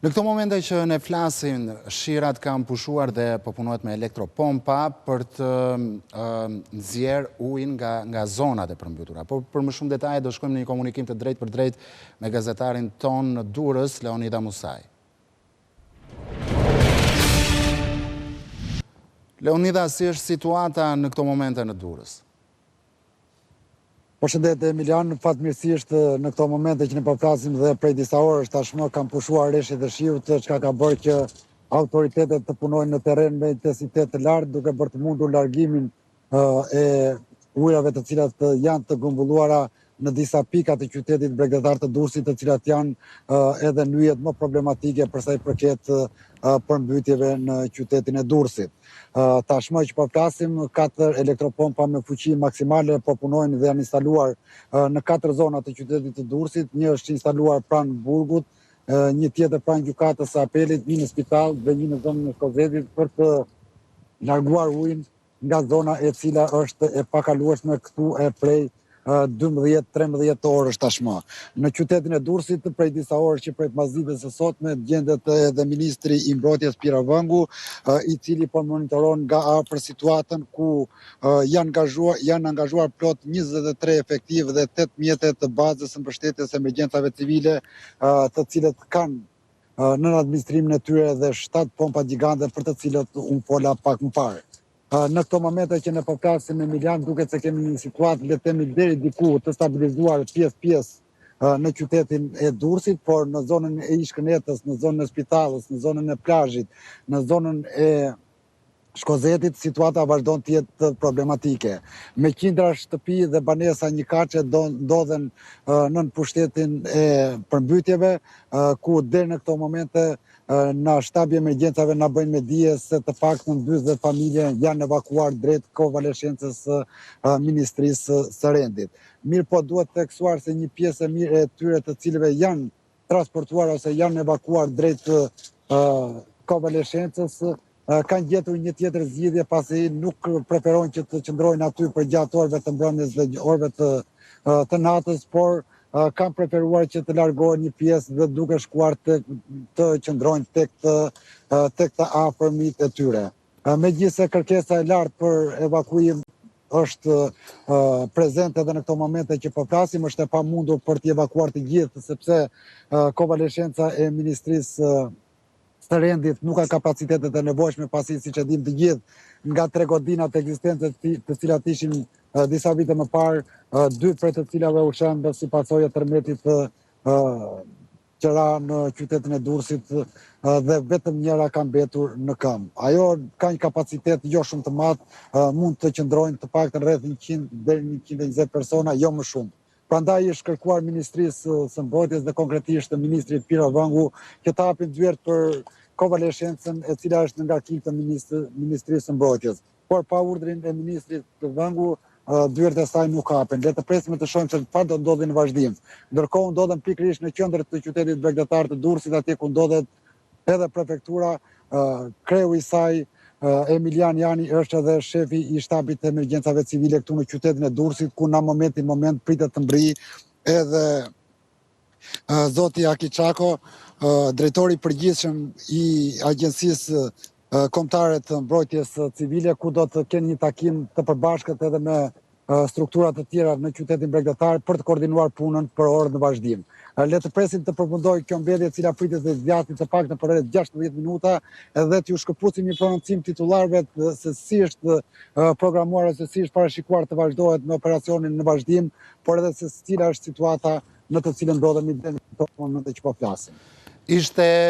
Në këto momente që ne flasim, shirat kanë pushuar dhe po punohet me elektropompa për të nxjerrë ujin nga zonat e përmbytura. Por për më shumë detaje do shkojmë në një komunikim të drejt për drejt me gazetarin ton në Durrës, Leonida Musaj. Leonida, si është situata në këto momente në Durrës? Përshëndetje Emilian, fatmirësisht në këto momente që ne po flasim dhe prej disa orësh tashmë kanë pushuar rreshtet e shiut, çka ka bërë që autoritetet të punojnë në terren me intensitet të lartë, duke bërë të mundur largimin e ujrave të cilat janë të grumbulluara në disa pika të qytetit bregdetar të Durrësit, të cilat janë edhe në yjet më problematike për sa i përket përmbytjeve në qytetin e Durrësit. Tashmë që po flasim, 4 elektropompa me fuqi maksimale po punojnë dhe janë instaluar në 4 zona të qytetit të Durrësit. Një është instaluar pranë Burgut, një tjetër pranë gjykatës së apelit, një në spital dhe një në zonën e Shkozetit për të larguar ujin nga zona e cila është e pakalueshme këtu e prej 12-13 orësh tashmë. Në qytetin e Durrësit, prej disa orësh që prej mazitës së sotme gjendet edhe ministri i mbrojtjes Pira Vëngu, i cili po monitoron nga afër situatën ku janë angazhuar plot 23 efektiv dhe 8 mjete të bazës së mbështetjes emergjencave civile, të cilët kanë në administrimin e tyre dhe 7 pompa gjigante për të cilët unë fola pak më parë. Në këto momente që ne po flasim Emilian, duket se kemi një situatë le të themi deri diku të stabilizuar pjesë në qytetin e Durrësit, por në zonën e Ish-Kënetës, në zonën e Spitalës, në zonën e plazhit, në zonën e Shkozetit, situata vazhdon të jetë problematike. Me qindra shtëpi dhe banesa njëkaçe ndodhen nën pushtetin e përmbytjeve, ku deri në këto momente na shtabi emergjencave na bëjnë me dije se të paktën 40 familje janë evakuar drejt konvaleshencës së Ministrisë së Rendit. Mirë po duhet të theksuar se një pjesë e mirë e tyre të cilëve janë transportuar ose janë evakuar drejt konvaleshencës kanë gjetur një tjetër zgjidhje pasi nuk preferojnë që të qëndrojnë aty për gjatë orëve të mbrëmjes dhe orëve të natës, por kanë preferuar që të largohen një pjesë dhe duke shkuar të qëndrojnë tek të afërmit e tyre. Megjithëse kërkesa e lartë për evakuim është prezente edhe në këto momente që po flasim, është e pamundur për të evakuar të gjithë, sepse konvaleshenca e Ministrisë së Rendit nuk ka kapacitetet e nevojshme, pasi siç e dim të gjithë nga 3 godinat ekzistente të cilat ishin disa vite më parë, 2 prej të cilave u shënë si pasojë e tërmetit që ra në qytetin e Durrësit dhe vetëm njëra ka mbetur në këmbë. Ajo ka një kapacitet jo shumë të madh, mund të qëndrojnë të paktën rreth 100 deri 120 persona, jo më shumë. Prandaj është kërkuar Ministrisë së Mbrojtjes dhe konkretisht Ministrit Pira Vëngu që të hapin dyert për konvaleshencën e cila është në ngarkim të Ministrisë së Mbrojtjes. Por pa urdhrin e Ministrit Vëngu, dyert e saj nuk hapen. Le të presim të shohim se çfarë do ndodhi në vazhdim. Ndërkohë ndodhen pikërisht në qendër të qytetit bregdetar të Durrësit, atje ku ndodhet edhe prefektura, kreu i saj Emilian Jani është edhe shefi i shtabit të emergjencave civile këtu në qytetin e Durrësit, ku në moment pritet të mbri edhe zoti Aki Çako, drejtori i përgjithshëm i Agjencisë Kombëtare të Mbrojtjes Civile, ku do të kenë një takim të përbashkët edhe me strukturat të tjera në qytetin bregdetar për të koordinuar punën për orë në vazhdim. Le të presim të përfundojë kjo mbledhje e cila pritet të zgjasë të paktën për rreth 16 minuta edhe t'ju shkëputim një prononcim titullarëve se si është programuar ose si është parashikuar të vazhdohet me operacionin në vazhdim, por edhe se cila është situata në të cilën ndodhemi në këtë moment që po flasim. Ishte